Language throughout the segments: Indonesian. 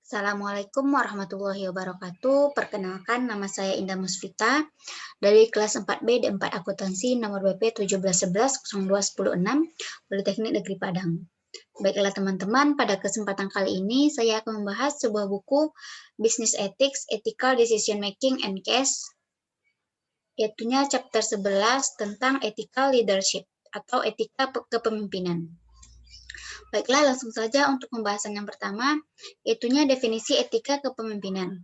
Assalamualaikum warahmatullahi wabarakatuh. Perkenalkan, nama saya Indah Musfita dari kelas 4B D4 Akuntansi nomor BP 1711-02-106 Politeknik Negeri Padang. Baiklah teman-teman, pada kesempatan kali ini saya akan membahas sebuah buku Business Ethics, Ethical Decision Making and Case, yaitunya chapter 11 tentang Ethical Leadership atau etika kepemimpinan. Baiklah, langsung saja untuk pembahasan yang pertama, yaitunya definisi etika kepemimpinan.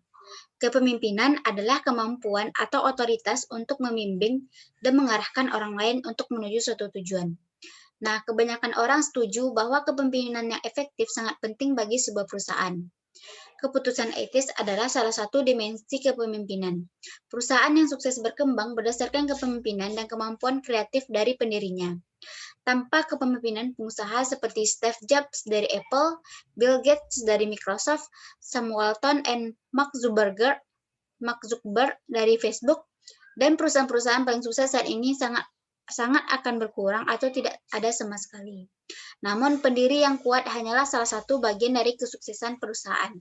Kepemimpinan adalah kemampuan atau otoritas untuk membimbing dan mengarahkan orang lain untuk menuju suatu tujuan. Nah, kebanyakan orang setuju bahwa kepemimpinan yang efektif sangat penting bagi sebuah perusahaan. Keputusan etis adalah salah satu dimensi kepemimpinan. Perusahaan yang sukses berkembang berdasarkan kepemimpinan dan kemampuan kreatif dari pendirinya. Tanpa kepemimpinan pengusaha seperti Steve Jobs dari Apple, Bill Gates dari Microsoft, Sam Walton dan Mark Zuckerberg dari Facebook, dan perusahaan-perusahaan paling sukses saat ini sangat akan berkurang atau tidak ada sama sekali. Namun, pendiri yang kuat hanyalah salah satu bagian dari kesuksesan perusahaan.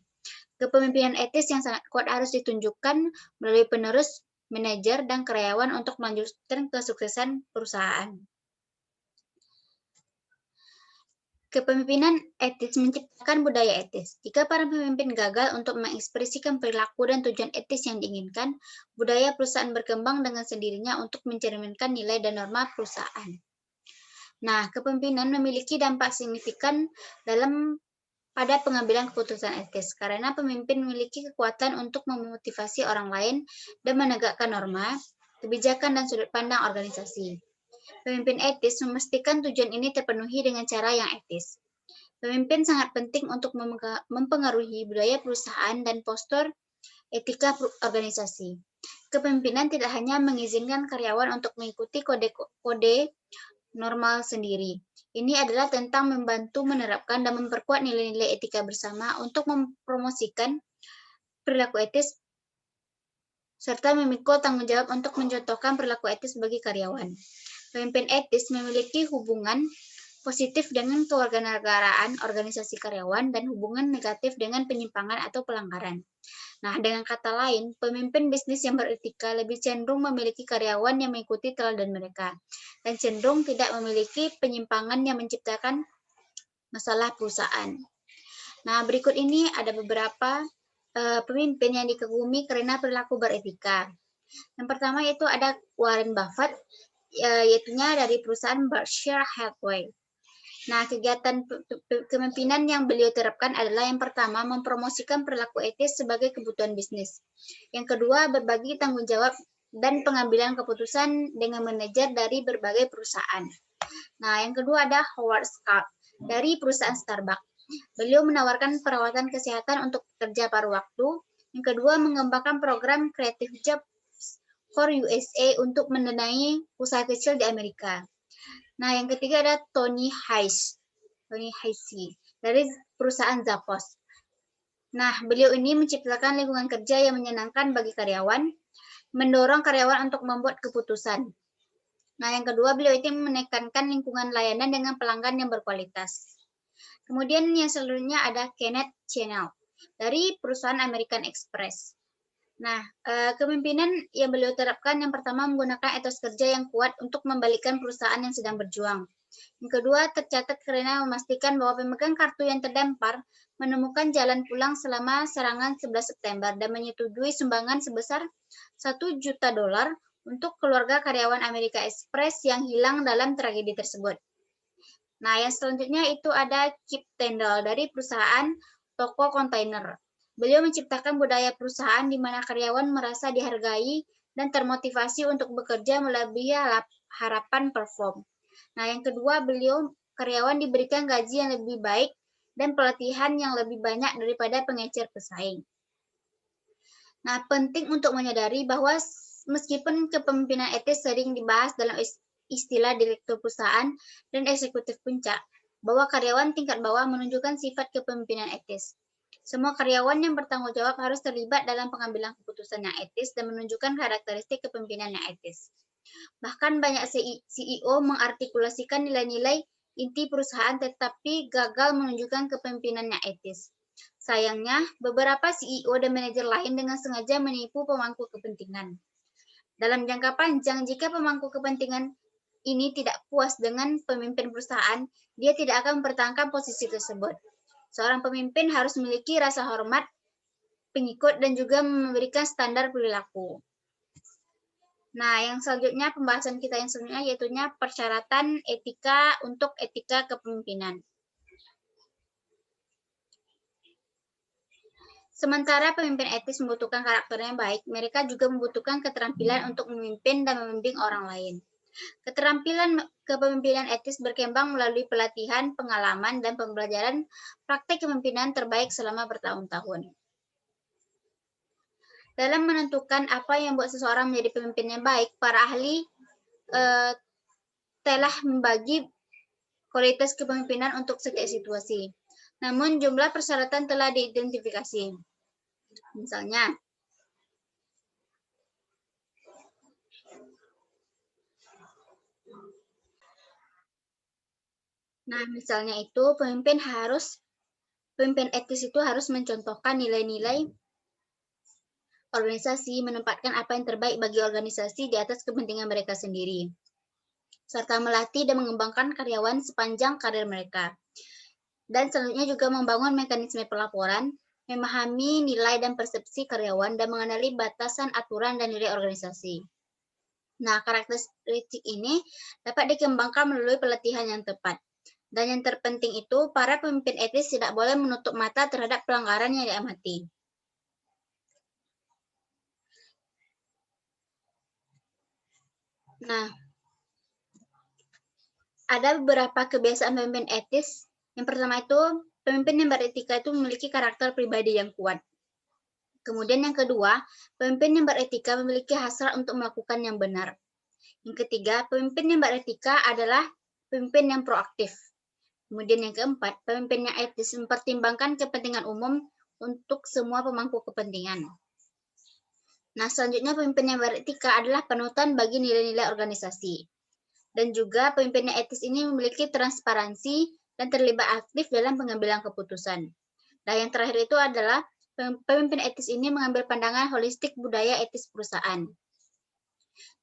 Kepemimpinan etis yang sangat kuat harus ditunjukkan melalui penerus, manajer, dan karyawan untuk melanjutkan kesuksesan perusahaan. Kepemimpinan etis menciptakan budaya etis. Jika para pemimpin gagal untuk mengekspresikan perilaku dan tujuan etis yang diinginkan, budaya perusahaan berkembang dengan sendirinya untuk mencerminkan nilai dan norma perusahaan. Nah, kepemimpinan memiliki dampak signifikan pada pengambilan keputusan etis, karena pemimpin memiliki kekuatan untuk memotivasi orang lain dan menegakkan norma, kebijakan, dan sudut pandang organisasi. Pemimpin etis memastikan tujuan ini terpenuhi dengan cara yang etis. Pemimpin sangat penting untuk mempengaruhi budaya perusahaan dan postur etika organisasi. Kepemimpinan tidak hanya mengizinkan karyawan untuk mengikuti kode normal sendiri. Ini adalah tentang membantu menerapkan dan memperkuat nilai-nilai etika bersama untuk mempromosikan perilaku etis serta memikul tanggung jawab untuk mencontohkan perilaku etis bagi karyawan. Pemimpin etis memiliki hubungan positif dengan kewarganegaraan organisasi karyawan dan hubungan negatif dengan penyimpangan atau pelanggaran. Nah, dengan kata lain, pemimpin bisnis yang beretika lebih cenderung memiliki karyawan yang mengikuti teladan mereka dan cenderung tidak memiliki penyimpangan yang menciptakan masalah perusahaan. Nah, berikut ini ada beberapa pemimpin yang dikagumi karena perilaku beretika. Yang pertama yaitu ada Warren Buffett, yaitunya dari perusahaan Berkshire Hathaway. Nah, kegiatan kepemimpinan yang beliau terapkan adalah yang pertama, mempromosikan perilaku etis sebagai kebutuhan bisnis. Yang kedua, berbagi tanggung jawab dan pengambilan keputusan dengan manajer dari berbagai perusahaan. Nah, yang kedua ada Howard Schultz dari perusahaan Starbucks. Beliau menawarkan perawatan kesehatan untuk pekerja paruh waktu. Yang kedua, mengembangkan program Creative Jobs for USA untuk mendanai usaha kecil di Amerika. Nah, yang ketiga ada Tony Hsieh dari perusahaan Zappos. Nah, beliau ini menciptakan lingkungan kerja yang menyenangkan bagi karyawan, mendorong karyawan untuk membuat keputusan. Nah, yang kedua, beliau itu menekankan lingkungan layanan dengan pelanggan yang berkualitas. Kemudian yang selanjutnya ada Kenneth Channel dari perusahaan American Express. Nah, kepemimpinan yang beliau terapkan yang pertama menggunakan etos kerja yang kuat untuk membalikkan perusahaan yang sedang berjuang. Yang kedua, tercatat karena memastikan bahwa pemegang kartu yang terdampar menemukan jalan pulang selama serangan 11 September dan menyetujui sumbangan sebesar $1 juta untuk keluarga karyawan American Express yang hilang dalam tragedi tersebut. Nah, yang selanjutnya itu ada Kip Tindall dari perusahaan toko kontainer. Beliau menciptakan budaya perusahaan di mana karyawan merasa dihargai dan termotivasi untuk bekerja melebihi harapan perform. Nah, yang kedua, karyawan diberikan gaji yang lebih baik dan pelatihan yang lebih banyak daripada pengecer pesaing. Nah, penting untuk menyadari bahwa meskipun kepemimpinan etis sering dibahas dalam istilah direktur perusahaan dan eksekutif puncak, bahwa karyawan tingkat bawah menunjukkan sifat kepemimpinan etis. Semua karyawan yang bertanggung jawab harus terlibat dalam pengambilan keputusan yang etis dan menunjukkan karakteristik kepemimpinan yang etis. Bahkan banyak CEO mengartikulasikan nilai-nilai inti perusahaan tetapi gagal menunjukkan kepemimpinan yang etis. Sayangnya, beberapa CEO dan manajer lain dengan sengaja menipu pemangku kepentingan. Dalam jangka panjang, jika pemangku kepentingan ini tidak puas dengan pemimpin perusahaan, dia tidak akan mempertahankan posisi tersebut. Seorang pemimpin harus memiliki rasa hormat pengikut dan juga memberikan standar perilaku. Nah, yang selanjutnya, pembahasan kita yang selanjutnya yaitu persyaratan etika untuk etika kepemimpinan. Sementara pemimpin etis membutuhkan karakter yang baik, mereka juga membutuhkan keterampilan untuk memimpin dan membimbing orang lain. Keterampilan kepemimpinan etis berkembang melalui pelatihan, pengalaman, dan pembelajaran praktik kepemimpinan terbaik selama bertahun-tahun. Dalam menentukan apa yang membuat seseorang menjadi pemimpin yang baik, para ahli telah membagi kualitas kepemimpinan untuk setiap situasi. Namun jumlah persyaratan telah diidentifikasi. Misalnya, itu pemimpin etis itu harus mencontohkan nilai-nilai organisasi, menempatkan apa yang terbaik bagi organisasi di atas kepentingan mereka sendiri, serta melatih dan mengembangkan karyawan sepanjang karir mereka. Dan selanjutnya juga membangun mekanisme pelaporan, memahami nilai dan persepsi karyawan, dan mengenali batasan aturan dan nilai organisasi. Nah, karakteristik ini dapat dikembangkan melalui pelatihan yang tepat. Dan yang terpenting itu, para pemimpin etis tidak boleh menutup mata terhadap pelanggaran yang diamati. Nah, ada beberapa kebiasaan pemimpin etis. Yang pertama itu, pemimpin yang beretika itu memiliki karakter pribadi yang kuat. Kemudian yang kedua, pemimpin yang beretika memiliki hasrat untuk melakukan yang benar. Yang ketiga, pemimpin yang beretika adalah pemimpin yang proaktif. Kemudian yang keempat, pemimpin yang etis mempertimbangkan kepentingan umum untuk semua pemangku kepentingan. Nah, selanjutnya pemimpin yang beretika adalah panutan bagi nilai-nilai organisasi. Dan juga pemimpin yang etis ini memiliki transparansi dan terlibat aktif dalam pengambilan keputusan. Nah, yang terakhir itu adalah pemimpin etis ini mengambil pandangan holistik budaya etis perusahaan.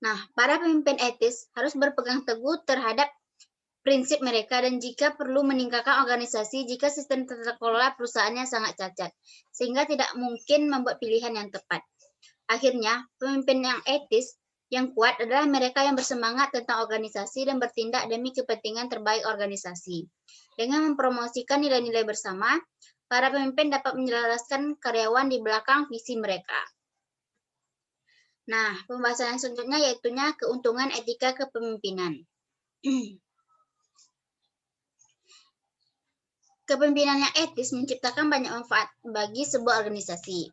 Nah, para pemimpin etis harus berpegang teguh terhadap prinsip mereka dan jika perlu meningkatkan organisasi jika sistem tata kelola perusahaannya sangat cacat, sehingga tidak mungkin membuat pilihan yang tepat. Akhirnya, pemimpin yang etis yang kuat adalah mereka yang bersemangat tentang organisasi dan bertindak demi kepentingan terbaik organisasi. Dengan mempromosikan nilai-nilai bersama, para pemimpin dapat menjelaskan karyawan di belakang visi mereka. Nah, pembahasan yang selanjutnya yaitu keuntungan etika kepemimpinan. Kepemimpinan yang etis menciptakan banyak manfaat bagi sebuah organisasi.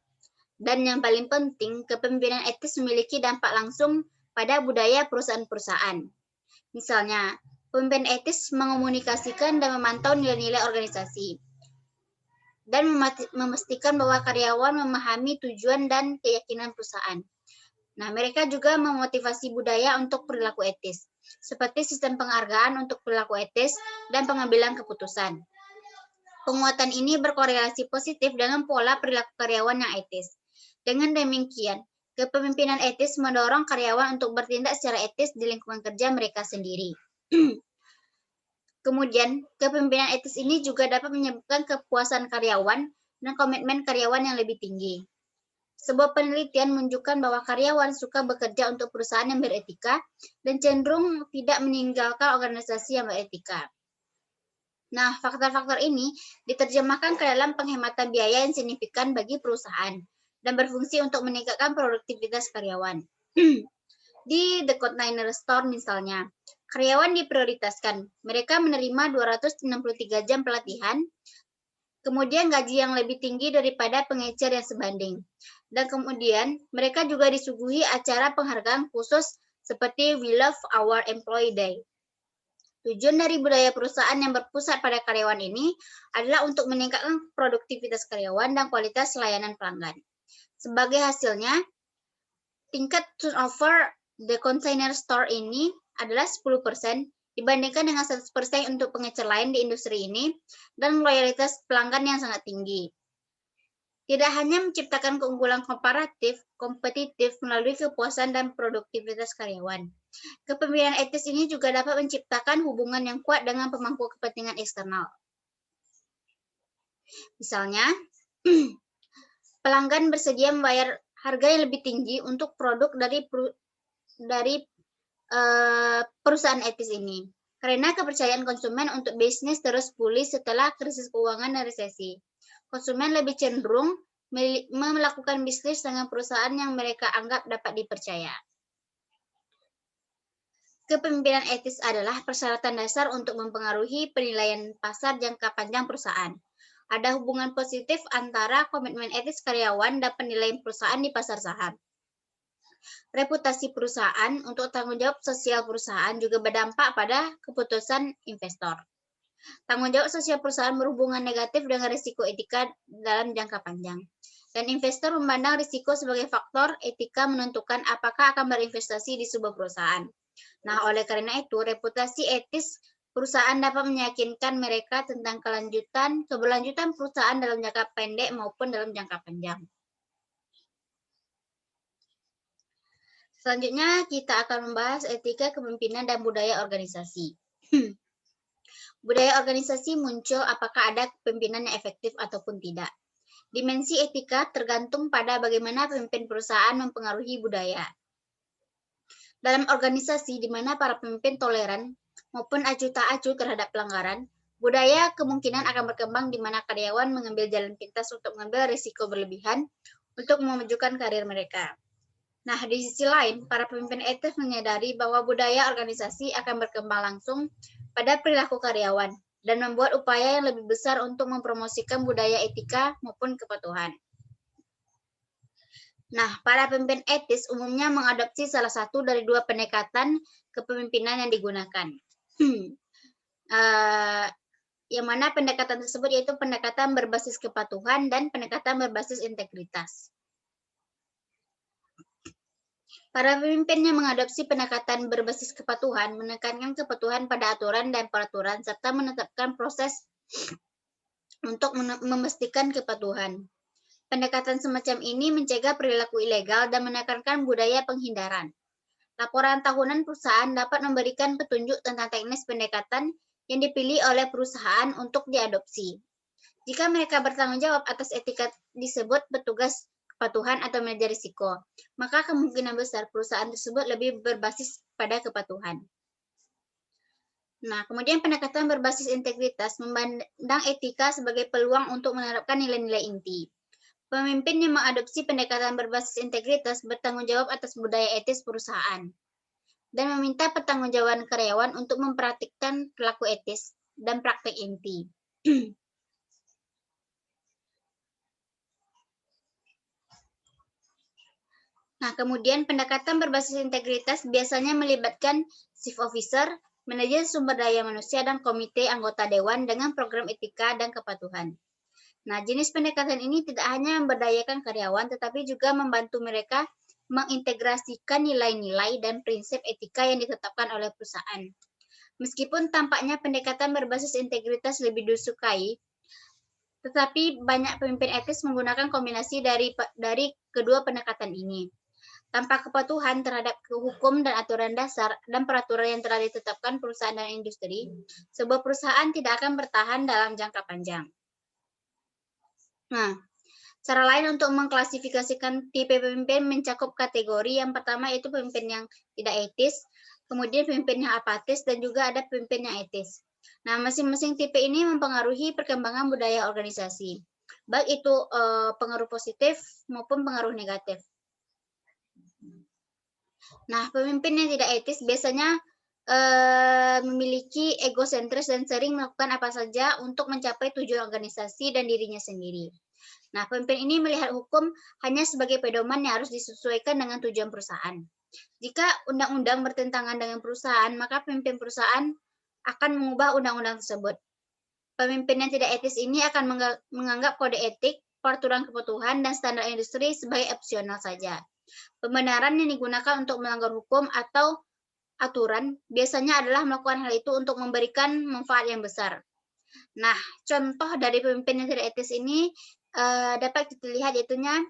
Dan yang paling penting, kepemimpinan etis memiliki dampak langsung pada budaya perusahaan-perusahaan. Misalnya, pemimpin etis mengomunikasikan dan memantau nilai-nilai organisasi. Dan memastikan bahwa karyawan memahami tujuan dan keyakinan perusahaan. Nah, mereka juga memotivasi budaya untuk perilaku etis, seperti sistem penghargaan untuk perilaku etis dan pengambilan keputusan. Penguatan ini berkorelasi positif dengan pola perilaku karyawan yang etis. Dengan demikian, kepemimpinan etis mendorong karyawan untuk bertindak secara etis di lingkungan kerja mereka sendiri. Kemudian, kepemimpinan etis ini juga dapat menyebabkan kepuasan karyawan dan komitmen karyawan yang lebih tinggi. Sebuah penelitian menunjukkan bahwa karyawan suka bekerja untuk perusahaan yang beretika dan cenderung tidak meninggalkan organisasi yang beretika. Nah, faktor-faktor ini diterjemahkan ke dalam penghematan biaya yang signifikan bagi perusahaan dan berfungsi untuk meningkatkan produktivitas karyawan. Di The Container Store misalnya, karyawan diprioritaskan. Mereka menerima 263 jam pelatihan, kemudian gaji yang lebih tinggi daripada pengecer yang sebanding. Dan kemudian mereka juga disuguhi acara penghargaan khusus seperti We Love Our Employee Day. Tujuan dari budaya perusahaan yang berpusat pada karyawan ini adalah untuk meningkatkan produktivitas karyawan dan kualitas layanan pelanggan. Sebagai hasilnya, tingkat turnover The Container Store ini adalah 10% dibandingkan dengan 100% untuk pengecer lain di industri ini dan loyalitas pelanggan yang sangat tinggi. Tidak hanya menciptakan keunggulan kompetitif melalui kepuasan dan produktivitas karyawan. Kepemimpinan etis ini juga dapat menciptakan hubungan yang kuat dengan pemangku kepentingan eksternal. Misalnya, pelanggan bersedia membayar harga yang lebih tinggi untuk produk dari perusahaan etis ini, karena kepercayaan konsumen untuk bisnis terus pulih setelah krisis keuangan dan resesi. Konsumen lebih cenderung melakukan bisnis dengan perusahaan yang mereka anggap dapat dipercaya. Kepemimpinan etis adalah persyaratan dasar untuk mempengaruhi penilaian pasar jangka panjang perusahaan. Ada hubungan positif antara komitmen etis karyawan dan penilaian perusahaan di pasar saham. Reputasi perusahaan untuk tanggung jawab sosial perusahaan juga berdampak pada keputusan investor. Tanggung jawab sosial perusahaan berhubungan negatif dengan risiko etika dalam jangka panjang. Dan investor memandang risiko sebagai faktor etika menentukan apakah akan berinvestasi di sebuah perusahaan. Nah, oleh karena itu, reputasi etis perusahaan dapat meyakinkan mereka tentang keberlanjutan perusahaan dalam jangka pendek maupun dalam jangka panjang. Selanjutnya, kita akan membahas etika kepemimpinan dan budaya organisasi. Budaya organisasi muncul apakah ada kepemimpinan yang efektif ataupun tidak. Dimensi etika tergantung pada bagaimana pemimpin perusahaan mempengaruhi budaya. Dalam organisasi di mana para pemimpin toleran maupun acuh tak acuh terhadap pelanggaran, budaya kemungkinan akan berkembang di mana karyawan mengambil jalan pintas untuk mengambil risiko berlebihan untuk memajukan karir mereka. Nah, di sisi lain, para pemimpin etis menyadari bahwa budaya organisasi akan berkembang langsung pada perilaku karyawan dan membuat upaya yang lebih besar untuk mempromosikan budaya etika maupun kepatuhan. Nah, para pemimpin etis umumnya mengadopsi salah satu dari dua pendekatan kepemimpinan yang digunakan. Yang mana pendekatan tersebut yaitu pendekatan berbasis kepatuhan dan pendekatan berbasis integritas. Para pemimpin yang mengadopsi pendekatan berbasis kepatuhan menekankan kepatuhan pada aturan dan peraturan serta menetapkan proses untuk memastikan kepatuhan. Pendekatan semacam ini mencegah perilaku ilegal dan menekankan budaya penghindaran. Laporan tahunan perusahaan dapat memberikan petunjuk tentang teknis pendekatan yang dipilih oleh perusahaan untuk diadopsi. Jika mereka bertanggung jawab atas etika disebut petugas kepatuhan atau manajer risiko, maka kemungkinan besar perusahaan tersebut lebih berbasis pada kepatuhan. Nah, kemudian pendekatan berbasis integritas memandang etika sebagai peluang untuk menerapkan nilai-nilai inti. Pemimpin yang mengadopsi pendekatan berbasis integritas bertanggung jawab atas budaya etis perusahaan dan meminta pertanggungjawaban karyawan untuk mempraktikkan perilaku etis dan praktik inti. Nah, kemudian pendekatan berbasis integritas biasanya melibatkan chief officer, manajer sumber daya manusia, dan komite anggota dewan dengan program etika dan kepatuhan. Nah, jenis pendekatan ini tidak hanya memberdayakan karyawan, tetapi juga membantu mereka mengintegrasikan nilai-nilai dan prinsip etika yang ditetapkan oleh perusahaan. Meskipun tampaknya pendekatan berbasis integritas lebih disukai, tetapi banyak pemimpin etis menggunakan kombinasi dari kedua pendekatan ini. Tanpa kepatuhan terhadap hukum dan aturan dasar dan peraturan yang telah ditetapkan perusahaan dan industri, sebuah perusahaan tidak akan bertahan dalam jangka panjang. Nah, cara lain untuk mengklasifikasikan tipe pemimpin mencakup kategori. Yang pertama yaitu pemimpin yang tidak etis, kemudian pemimpin yang apatis, dan juga ada pemimpin yang etis. Nah, masing-masing tipe ini mempengaruhi perkembangan budaya organisasi, baik itu pengaruh positif maupun pengaruh negatif. Nah, pemimpin yang tidak etis biasanya memiliki egosentris dan sering melakukan apa saja untuk mencapai tujuan organisasi dan dirinya sendiri. Nah, pemimpin ini melihat hukum hanya sebagai pedoman yang harus disesuaikan dengan tujuan perusahaan. Jika undang-undang bertentangan dengan perusahaan, maka pemimpin perusahaan akan mengubah undang-undang tersebut. Pemimpin yang tidak etis ini akan menganggap kode etik, peraturan kepatuhan, dan standar industri sebagai opsional saja. Pembenaran yang digunakan untuk melanggar hukum atau aturan biasanya adalah melakukan hal itu untuk memberikan manfaat yang besar. Nah, contoh dari pemimpin yang tidak etis ini dapat kita lihat yaitunya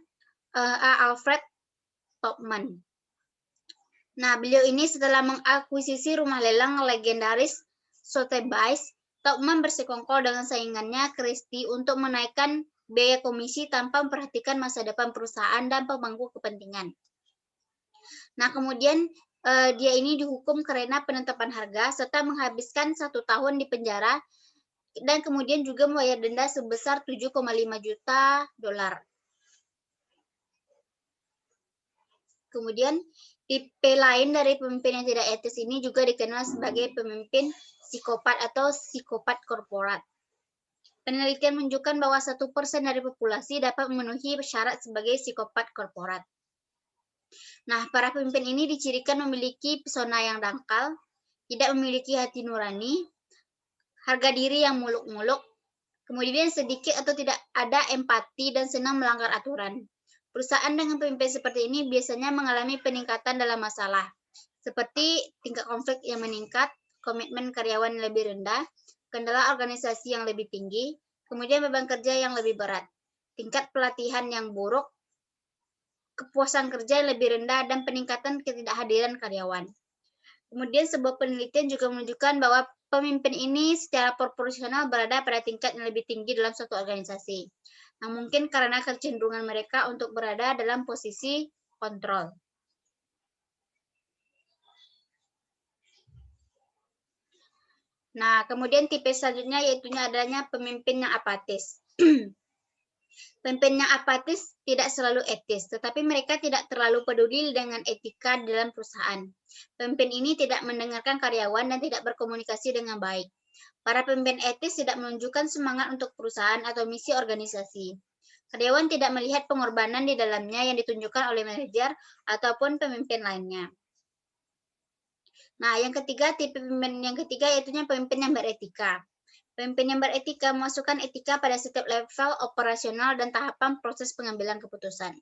Alfred Topman. Nah, beliau ini setelah mengakuisisi rumah lelang legendaris Sotheby's, Topman bersekongkol dengan saingannya Christie untuk menaikkan biaya komisi tanpa memperhatikan masa depan perusahaan dan pemangku kepentingan. Nah, kemudian dia ini dihukum karena penetapan harga serta menghabiskan 1 tahun di penjara dan kemudian juga membayar denda sebesar 7,5 juta dolar. Kemudian tipe lain dari pemimpin yang tidak etis ini juga dikenal sebagai pemimpin psikopat atau psikopat korporat. Penelitian menunjukkan bahwa 1% dari populasi dapat memenuhi syarat sebagai psikopat korporat. Nah, para pemimpin ini dicirikan memiliki pesona yang dangkal, tidak memiliki hati nurani, harga diri yang muluk-muluk, kemudian sedikit atau tidak ada empati dan senang melanggar aturan. Perusahaan dengan pemimpin seperti ini biasanya mengalami peningkatan dalam masalah, seperti tingkat konflik yang meningkat, komitmen karyawan yang lebih rendah, kendala organisasi yang lebih tinggi, kemudian beban kerja yang lebih berat, tingkat pelatihan yang buruk, kepuasan kerja yang lebih rendah, dan peningkatan ketidakhadiran karyawan. Kemudian sebuah penelitian juga menunjukkan bahwa pemimpin ini secara proporsional berada pada tingkat yang lebih tinggi dalam suatu organisasi. Nah, mungkin karena kecenderungan mereka untuk berada dalam posisi kontrol. Nah, kemudian tipe selanjutnya yaitunya adanya pemimpin yang apatis. Pemimpin yang apatis tidak selalu etis, tetapi mereka tidak terlalu peduli dengan etika dalam perusahaan. Pemimpin ini tidak mendengarkan karyawan dan tidak berkomunikasi dengan baik. Para pemimpin etis tidak menunjukkan semangat untuk perusahaan atau misi organisasi. Karyawan tidak melihat pengorbanan di dalamnya yang ditunjukkan oleh manajer ataupun pemimpin lainnya. Nah, tipe pemimpin yang ketiga yaitunya pemimpin yang beretika. Pemimpin yang beretika memasukkan etika pada setiap level operasional dan tahapan proses pengambilan keputusan.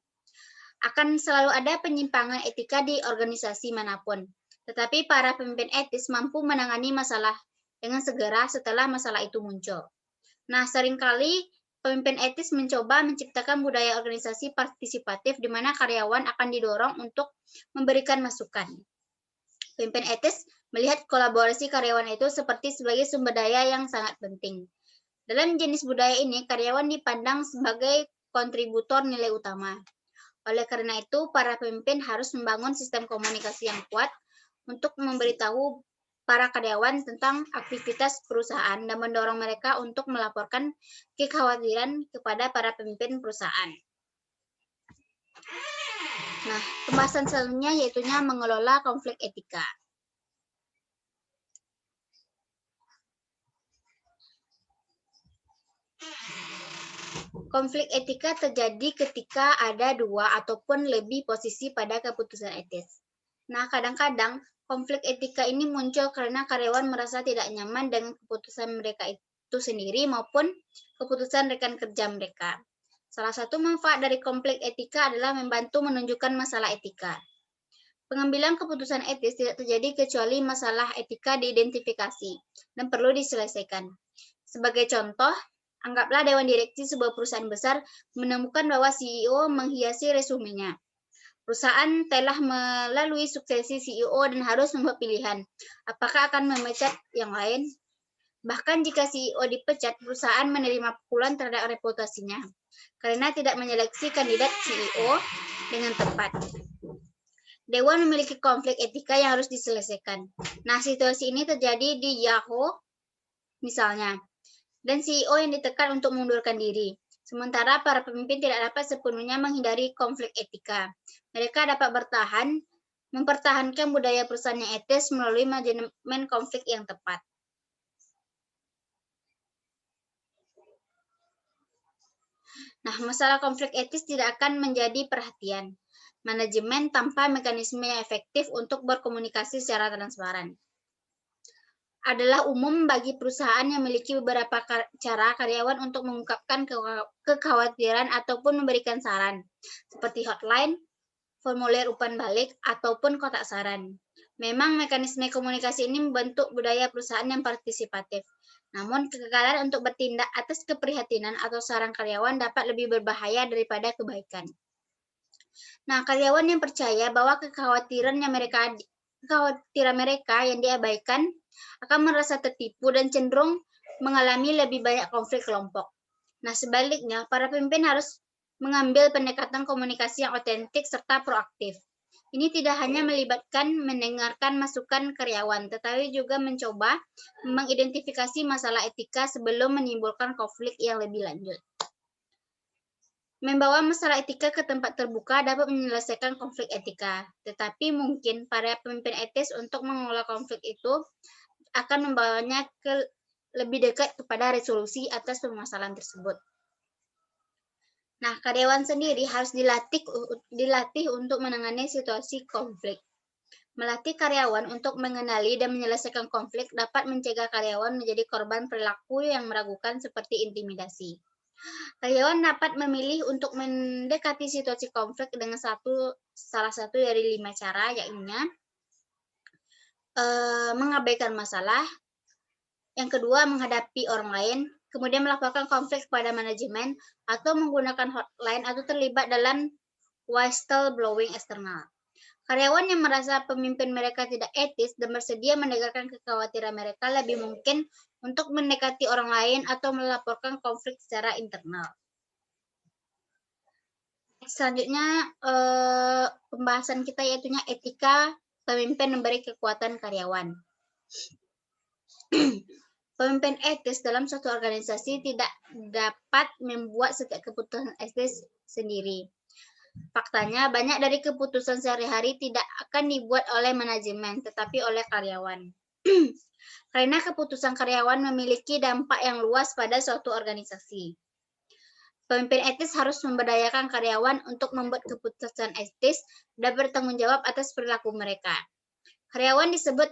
Akan selalu ada penyimpangan etika di organisasi manapun, tetapi para pemimpin etis mampu menangani masalah dengan segera setelah masalah itu muncul. Nah, seringkali pemimpin etis mencoba menciptakan budaya organisasi partisipatif di mana karyawan akan didorong untuk memberikan masukan. Pemimpin etis melihat kolaborasi karyawan itu seperti sebagai sumber daya yang sangat penting. Dalam jenis budaya ini, karyawan dipandang sebagai kontributor nilai utama. Oleh karena itu, para pemimpin harus membangun sistem komunikasi yang kuat untuk memberitahu para karyawan tentang aktivitas perusahaan dan mendorong mereka untuk melaporkan kekhawatiran kepada para pemimpin perusahaan. Nah, pembahasan selanjutnya yaitunya mengelola konflik etika. Konflik etika terjadi ketika ada dua ataupun lebih posisi pada keputusan etis. Nah, kadang-kadang konflik etika ini muncul karena karyawan merasa tidak nyaman dengan keputusan mereka itu sendiri maupun keputusan rekan kerja mereka. Salah satu manfaat dari konflik etika adalah membantu menunjukkan masalah etika. Pengambilan keputusan etis tidak terjadi kecuali masalah etika diidentifikasi dan perlu diselesaikan. Sebagai contoh, anggaplah Dewan Direksi sebuah perusahaan besar menemukan bahwa CEO menghiasi resumenya. Perusahaan telah melalui suksesi CEO dan harus membuat pilihan, apakah akan memecat yang lain. Bahkan jika CEO dipecat, perusahaan menerima pukulan terhadap reputasinya, karena tidak menyeleksi kandidat CEO dengan tepat. Dewan memiliki konflik etika yang harus diselesaikan. Nah, situasi ini terjadi di Yahoo, misalnya, dan CEO yang ditekan untuk mengundurkan diri. Sementara para pemimpin tidak dapat sepenuhnya menghindari konflik etika. Mereka dapat mempertahankan budaya perusahaan yang etis melalui manajemen konflik yang tepat. Nah, masalah konflik etis tidak akan menjadi perhatian manajemen tanpa mekanisme yang efektif untuk berkomunikasi secara transparan. Adalah umum bagi perusahaan yang memiliki beberapa cara karyawan untuk mengungkapkan kekhawatiran ataupun memberikan saran, seperti hotline, formulir umpan balik, ataupun kotak saran. Memang mekanisme komunikasi ini membentuk budaya perusahaan yang partisipatif. Namun, kegagalan untuk bertindak atas keprihatinan atau saran karyawan dapat lebih berbahaya daripada kebaikan. Nah, karyawan yang percaya bahwa kekhawatiran mereka yang diabaikan akan merasa tertipu dan cenderung mengalami lebih banyak konflik kelompok. Nah, sebaliknya, para pemimpin harus mengambil pendekatan komunikasi yang otentik serta proaktif. Ini tidak hanya melibatkan mendengarkan masukan karyawan, tetapi juga mencoba mengidentifikasi masalah etika sebelum menimbulkan konflik yang lebih lanjut. Membawa masalah etika ke tempat terbuka dapat menyelesaikan konflik etika, tetapi mungkin para pemimpin etis untuk mengelola konflik itu akan membawanya ke lebih dekat kepada resolusi atas permasalahan tersebut. Nah, karyawan sendiri harus dilatih untuk menangani situasi konflik. Melatih karyawan untuk mengenali dan menyelesaikan konflik dapat mencegah karyawan menjadi korban perilaku yang meragukan seperti intimidasi. Karyawan dapat memilih untuk mendekati situasi konflik dengan salah satu dari 5 cara, yaitu mengabaikan masalah, yang kedua menghadapi orang lain, kemudian melaporkan konflik kepada manajemen, atau menggunakan hotline atau terlibat dalam whistleblowing eksternal. Karyawan yang merasa pemimpin mereka tidak etis dan bersedia mendengarkan kekhawatiran mereka lebih mungkin untuk mendekati orang lain atau melaporkan konflik secara internal. Selanjutnya, pembahasan kita yaitu etika pemimpin memberi kekuatan karyawan. Pemimpin etis dalam suatu organisasi tidak dapat membuat setiap keputusan etis sendiri. Faktanya, banyak dari keputusan sehari-hari tidak akan dibuat oleh manajemen, tetapi oleh karyawan. Karena keputusan karyawan memiliki dampak yang luas pada suatu organisasi. Pemimpin etis harus memberdayakan karyawan untuk membuat keputusan etis dan bertanggung jawab atas perilaku mereka. Karyawan disebut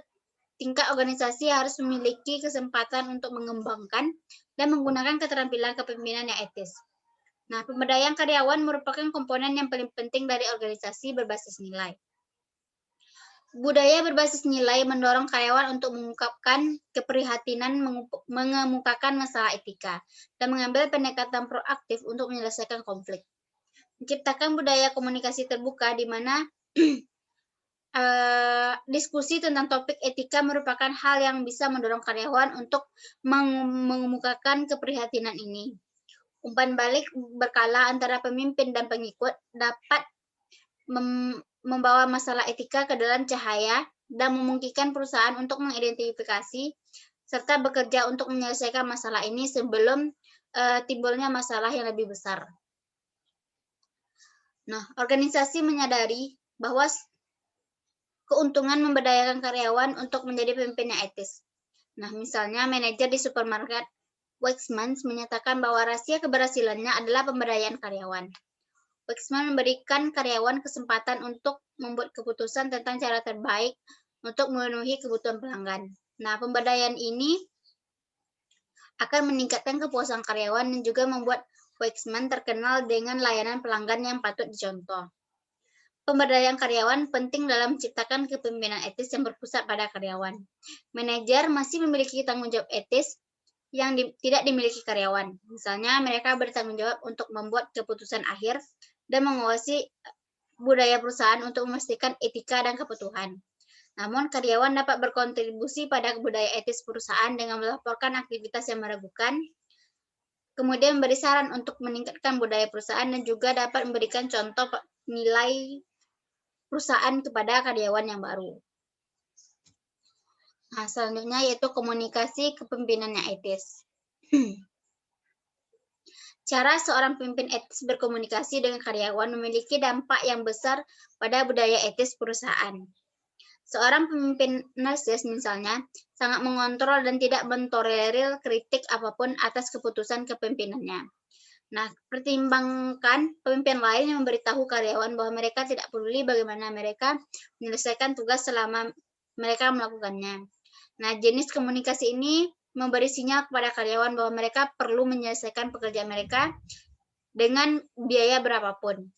tingkat organisasi harus memiliki kesempatan untuk mengembangkan dan menggunakan keterampilan kepemimpinan yang etis. Nah, pemberdayaan karyawan merupakan komponen yang paling penting dari organisasi berbasis nilai. Budaya berbasis nilai mendorong karyawan untuk mengungkapkan keprihatinan, mengemukakan masalah etika, dan mengambil pendekatan proaktif untuk menyelesaikan konflik. Menciptakan budaya komunikasi terbuka di mana diskusi tentang topik etika merupakan hal yang bisa mendorong karyawan untuk mengemukakan keprihatinan ini. Umpan balik berkala antara pemimpin dan pengikut dapat membawa masalah etika ke dalam cahaya dan memungkinkan perusahaan untuk mengidentifikasi serta bekerja untuk menyelesaikan masalah ini sebelum timbulnya masalah yang lebih besar. Nah, organisasi menyadari bahwa keuntungan memberdayakan karyawan untuk menjadi pemimpin yang etis. Nah, misalnya manajer di supermarket Waxman menyatakan bahwa rahasia keberhasilannya adalah pemberdayaan karyawan. Waxman memberikan karyawan kesempatan untuk membuat keputusan tentang cara terbaik untuk memenuhi kebutuhan pelanggan. Nah, pemberdayaan ini akan meningkatkan kepuasan karyawan dan juga membuat Waxman terkenal dengan layanan pelanggan yang patut dicontoh. Pemberdayaan karyawan penting dalam menciptakan kepemimpinan etis yang berpusat pada karyawan. Manajer masih memiliki tanggung jawab etis yang tidak dimiliki karyawan. Misalnya, mereka bertanggung jawab untuk membuat keputusan akhir dan mengawasi budaya perusahaan untuk memastikan etika dan kepatuhan. Namun, karyawan dapat berkontribusi pada budaya etis perusahaan dengan melaporkan aktivitas yang meragukan, kemudian memberi saran untuk meningkatkan budaya perusahaan dan juga dapat memberikan contoh nilai perusahaan kepada karyawan yang baru. Nah, selanjutnya yaitu komunikasi kepemimpinan yang etis. Cara seorang pemimpin etis berkomunikasi dengan karyawan memiliki dampak yang besar pada budaya etis perusahaan. Seorang pemimpin narsis misalnya sangat mengontrol dan tidak mentolerir kritik apapun atas keputusan kepemimpinannya. Nah, pertimbangkan pemimpin lain yang memberitahu karyawan bahwa mereka tidak peduli bagaimana mereka menyelesaikan tugas selama mereka melakukannya. Nah, jenis komunikasi ini memberi sinyal kepada karyawan bahwa mereka perlu menyelesaikan pekerjaan mereka dengan biaya berapapun.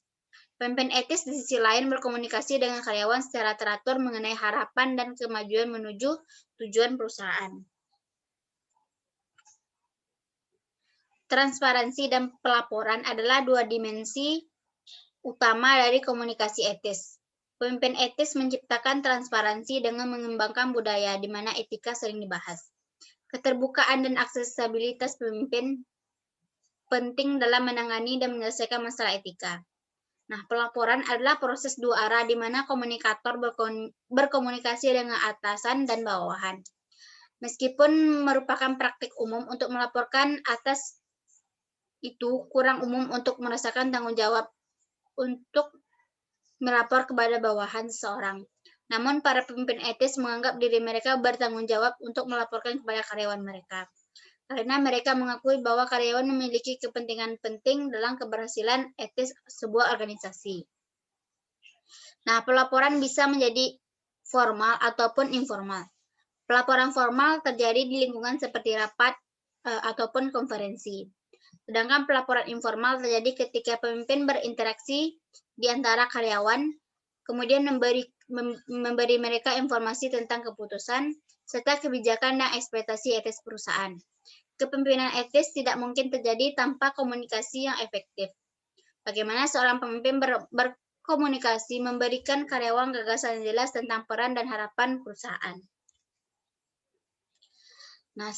Pemimpin etis di sisi lain berkomunikasi dengan karyawan secara teratur mengenai harapan dan kemajuan menuju tujuan perusahaan. Transparansi dan pelaporan adalah dua dimensi utama dari komunikasi etis. Pemimpin etis menciptakan transparansi dengan mengembangkan budaya di mana etika sering dibahas. Keterbukaan dan aksesibilitas pemimpin penting dalam menangani dan menyelesaikan masalah etika. Nah, pelaporan adalah proses dua arah di mana komunikator berkomunikasi dengan atasan dan bawahan. Meskipun merupakan praktik umum untuk melaporkan atas itu, kurang umum untuk merasakan tanggung jawab untuk melapor kepada bawahan seseorang. Namun, para pemimpin etis menganggap diri mereka bertanggung jawab untuk melaporkan kepada karyawan mereka. Karena mereka mengakui bahwa karyawan memiliki kepentingan penting dalam keberhasilan etis sebuah organisasi. Nah, pelaporan bisa menjadi formal ataupun informal. Pelaporan formal terjadi di lingkungan seperti rapat ataupun konferensi. Sedangkan pelaporan informal terjadi ketika pemimpin berinteraksi di antara karyawan, kemudian memberi mereka informasi tentang keputusan, serta kebijakan dan ekspektasi etis perusahaan. Kepemimpinan etis tidak mungkin terjadi tanpa komunikasi yang efektif. Bagaimana seorang pemimpin berkomunikasi memberikan karyawan gagasan yang jelas tentang peran dan harapan perusahaan. Nah,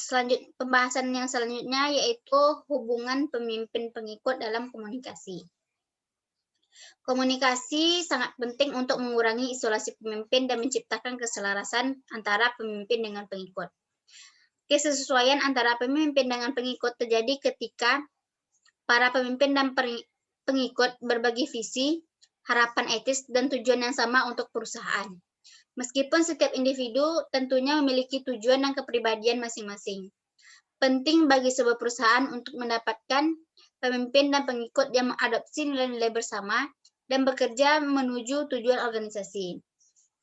pembahasan yang selanjutnya yaitu hubungan pemimpin pengikut dalam komunikasi. Komunikasi sangat penting untuk mengurangi isolasi pemimpin dan menciptakan keselarasan antara pemimpin dengan pengikut. Kesesuaian antara pemimpin dengan pengikut terjadi ketika para pemimpin dan pengikut berbagi visi, harapan etis, dan tujuan yang sama untuk perusahaan. Meskipun setiap individu tentunya memiliki tujuan dan kepribadian masing-masing. Penting bagi sebuah perusahaan untuk mendapatkan pemimpin dan pengikut yang mengadopsi nilai-nilai bersama dan bekerja menuju tujuan organisasi.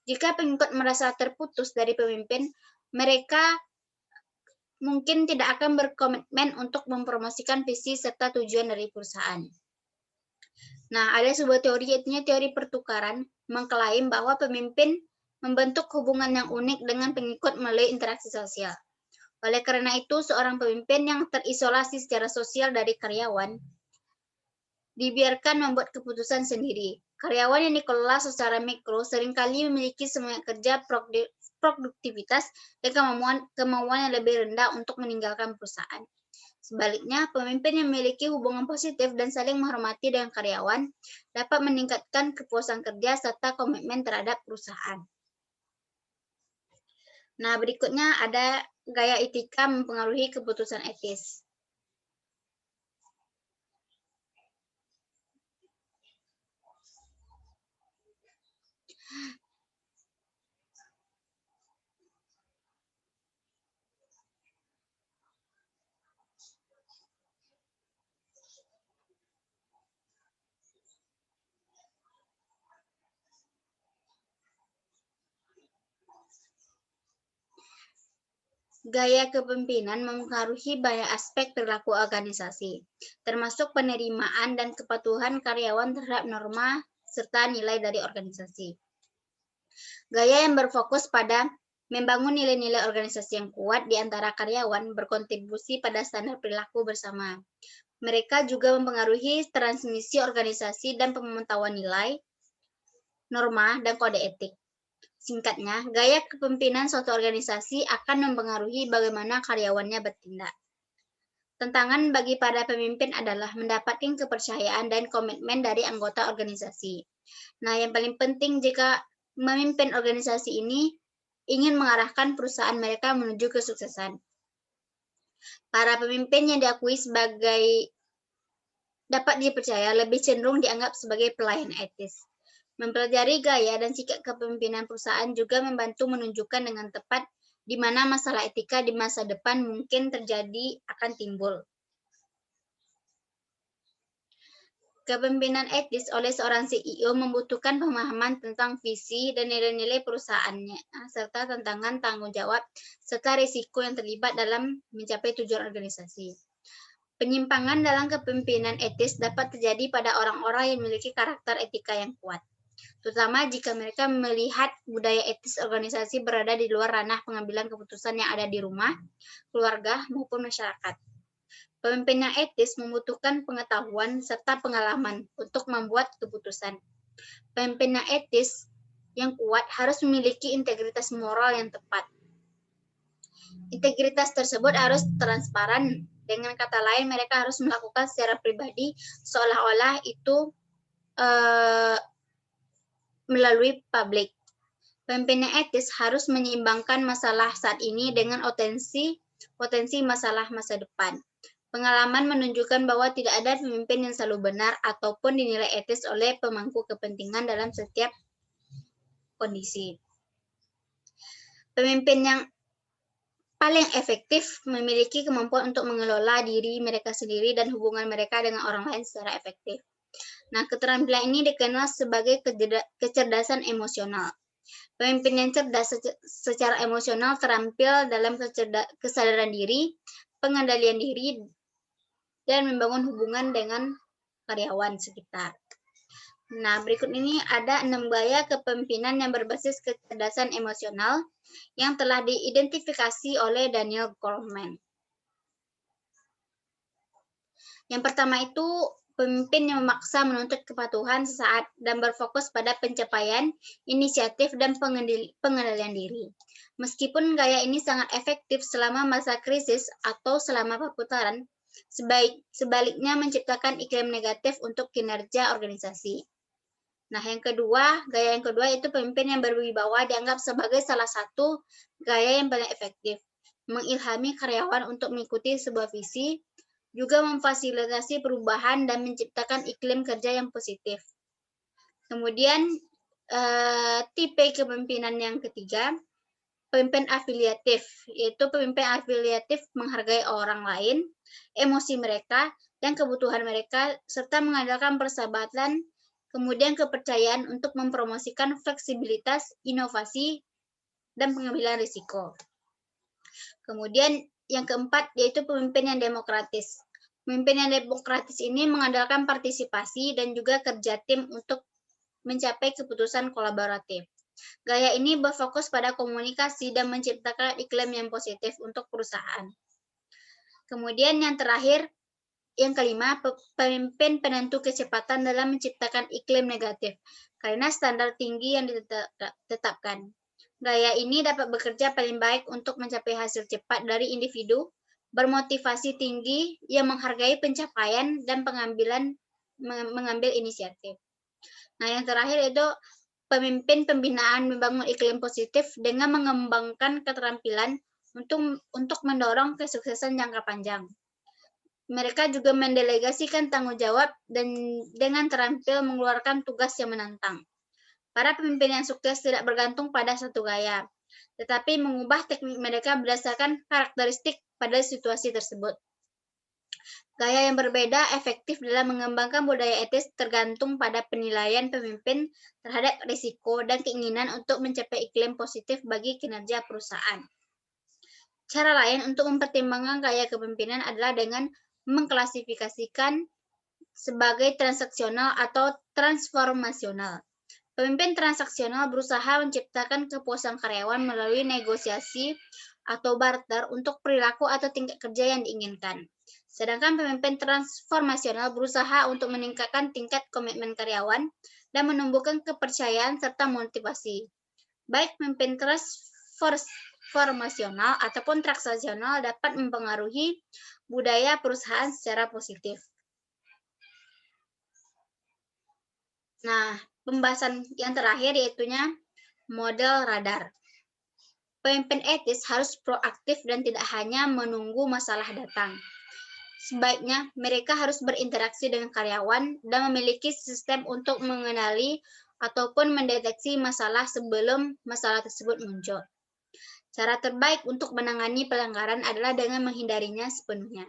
Jika pengikut merasa terputus dari pemimpin, mereka mungkin tidak akan berkomitmen untuk mempromosikan visi serta tujuan dari perusahaan. Nah, ada sebuah teori, yaitu teori pertukaran, mengklaim bahwa pemimpin membentuk hubungan yang unik dengan pengikut melalui interaksi sosial. Oleh karena itu, seorang pemimpin yang terisolasi secara sosial dari karyawan dibiarkan membuat keputusan sendiri. Karyawan yang dikelola secara mikro seringkali memiliki semangat kerja, produktivitas, dan kemauan yang lebih rendah untuk meninggalkan perusahaan. Sebaliknya, pemimpin yang memiliki hubungan positif dan saling menghormati dengan karyawan dapat meningkatkan kepuasan kerja serta komitmen terhadap perusahaan. Nah, berikutnya ada gaya etika mempengaruhi keputusan etis. Gaya kepemimpinan mempengaruhi banyak aspek perilaku organisasi, termasuk penerimaan dan kepatuhan karyawan terhadap norma serta nilai dari organisasi. Gaya yang berfokus pada membangun nilai-nilai organisasi yang kuat di antara karyawan berkontribusi pada standar perilaku bersama. Mereka juga mempengaruhi transmisi organisasi dan pemantauan nilai, norma, dan kode etik. Singkatnya, gaya kepemimpinan suatu organisasi akan mempengaruhi bagaimana karyawannya bertindak. Tantangan bagi para pemimpin adalah mendapatkan kepercayaan dan komitmen dari anggota organisasi. Nah, yang paling penting jika memimpin organisasi ini ingin mengarahkan perusahaan mereka menuju kesuksesan. Para pemimpin yang diakui sebagai dapat dipercaya lebih cenderung dianggap sebagai pelayan etis. Mempelajari gaya dan sikap kepemimpinan perusahaan juga membantu menunjukkan dengan tepat di mana masalah etika di masa depan mungkin terjadi akan timbul. Kepemimpinan etis oleh seorang CEO membutuhkan pemahaman tentang visi dan nilai-nilai perusahaannya, serta tantangan tanggung jawab, serta risiko yang terlibat dalam mencapai tujuan organisasi. Penyimpangan dalam kepemimpinan etis dapat terjadi pada orang-orang yang memiliki karakter etika yang kuat, terutama jika mereka melihat budaya etis organisasi berada di luar ranah pengambilan keputusan yang ada di rumah, keluarga, maupun masyarakat. Pemimpin yang etis membutuhkan pengetahuan serta pengalaman untuk membuat keputusan. Pemimpin yang etis yang kuat harus memiliki integritas moral yang tepat. Integritas tersebut harus transparan. Dengan kata lain, mereka harus melakukan secara pribadi seolah-olah itu melalui publik. Pemimpin yang etis harus menyeimbangkan masalah saat ini dengan potensi masalah masa depan. Pengalaman menunjukkan bahwa tidak ada pemimpin yang selalu benar ataupun dinilai etis oleh pemangku kepentingan dalam setiap kondisi. Pemimpin yang paling efektif memiliki kemampuan untuk mengelola diri mereka sendiri dan hubungan mereka dengan orang lain secara efektif. Nah, keterampilan ini dikenal sebagai kecerdasan emosional. Pemimpin yang cerdas secara emosional terampil dalam kesadaran diri, pengendalian diri, dan membangun hubungan dengan karyawan sekitar. Nah, berikut ini ada 6 gaya kepemimpinan yang berbasis kecerdasan emosional yang telah diidentifikasi oleh Daniel Goleman. Yang pertama itu pemimpin yang memaksa menuntut kepatuhan sesaat dan berfokus pada pencapaian, inisiatif, dan pengendalian diri. Meskipun gaya ini sangat efektif selama masa krisis atau selama perputaran, sebaliknya menciptakan iklim negatif untuk kinerja organisasi. Nah, gaya yang kedua itu pemimpin yang berwibawa dianggap sebagai salah satu gaya yang paling efektif. Mengilhami karyawan untuk mengikuti sebuah visi, juga memfasilitasi perubahan dan menciptakan iklim kerja yang positif. Kemudian, tipe kepemimpinan yang ketiga, pemimpin afiliatif, yaitu pemimpin afiliatif menghargai orang lain, emosi mereka, dan kebutuhan mereka, serta mengandalkan persahabatan, kemudian kepercayaan untuk mempromosikan fleksibilitas, inovasi, dan pengambilan risiko. Kemudian yang keempat, yaitu pemimpin yang demokratis. Pemimpin yang demokratis ini mengandalkan partisipasi dan juga kerja tim untuk mencapai keputusan kolaboratif. Gaya ini berfokus pada komunikasi dan menciptakan iklim yang positif untuk perusahaan. Kemudian yang terakhir, yang kelima, pemimpin penentu kecepatan dalam menciptakan iklim negatif karena standar tinggi yang ditetapkan. Gaya ini dapat bekerja paling baik untuk mencapai hasil cepat dari individu, bermotivasi tinggi, yang menghargai pencapaian dan mengambil inisiatif. Nah, yang terakhir itu pemimpin pembinaan membangun iklim positif dengan mengembangkan keterampilan untuk mendorong kesuksesan jangka panjang. Mereka juga mendelegasikan tanggung jawab dan dengan terampil mengeluarkan tugas yang menantang. Para pemimpin yang sukses tidak bergantung pada satu gaya, tetapi mengubah teknik mereka berdasarkan karakteristik pada situasi tersebut. Gaya yang berbeda efektif dalam mengembangkan budaya etis tergantung pada penilaian pemimpin terhadap risiko dan keinginan untuk mencapai iklim positif bagi kinerja perusahaan. Cara lain untuk mempertimbangkan gaya kepemimpinan adalah dengan mengklasifikasikan sebagai transaksional atau transformasional. Pemimpin transaksional berusaha menciptakan kepuasan karyawan melalui negosiasi atau barter untuk perilaku atau tingkat kerja yang diinginkan. Sedangkan pemimpin transformasional berusaha untuk meningkatkan tingkat komitmen karyawan dan menumbuhkan kepercayaan serta motivasi. Baik pemimpin transformasional ataupun transaksional dapat mempengaruhi budaya perusahaan secara positif. Nah, pembahasan yang terakhir yaitunya model radar. Pemimpin etis harus proaktif dan tidak hanya menunggu masalah datang. Sebaiknya mereka harus berinteraksi dengan karyawan dan memiliki sistem untuk mengenali ataupun mendeteksi masalah sebelum masalah tersebut muncul. Cara terbaik untuk menangani pelanggaran adalah dengan menghindarinya sepenuhnya.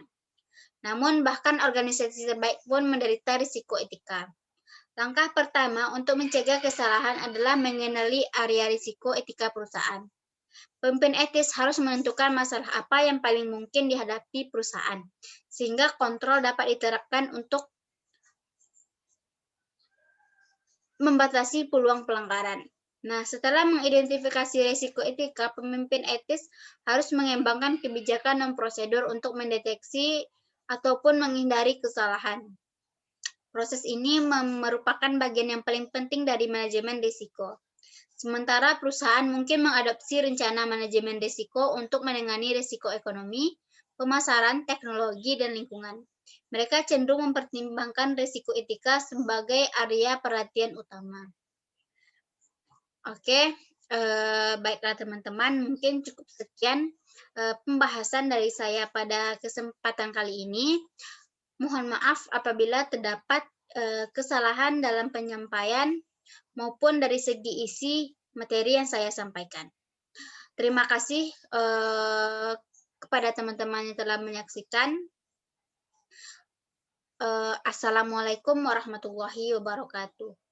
Namun bahkan organisasi terbaik pun menderita risiko etika. Langkah pertama untuk mencegah kesalahan adalah mengenali area risiko etika perusahaan. Pemimpin etis harus menentukan masalah apa yang paling mungkin dihadapi perusahaan, sehingga kontrol dapat diterapkan untuk membatasi peluang pelanggaran. Nah, setelah mengidentifikasi risiko etika, pemimpin etis harus mengembangkan kebijakan dan prosedur untuk mendeteksi ataupun menghindari kesalahan. Proses ini merupakan bagian yang paling penting dari manajemen risiko. Sementara perusahaan mungkin mengadopsi rencana manajemen risiko untuk menangani risiko ekonomi, pemasaran, teknologi, dan lingkungan. Mereka cenderung mempertimbangkan risiko etika sebagai area perhatian utama. Oke, baiklah teman-teman, mungkin cukup sekian pembahasan dari saya pada kesempatan kali ini. Mohon maaf apabila terdapat kesalahan dalam penyampaian maupun dari segi isi materi yang saya sampaikan. Terima kasih kepada teman-teman yang telah menyaksikan. Assalamualaikum warahmatullahi wabarakatuh.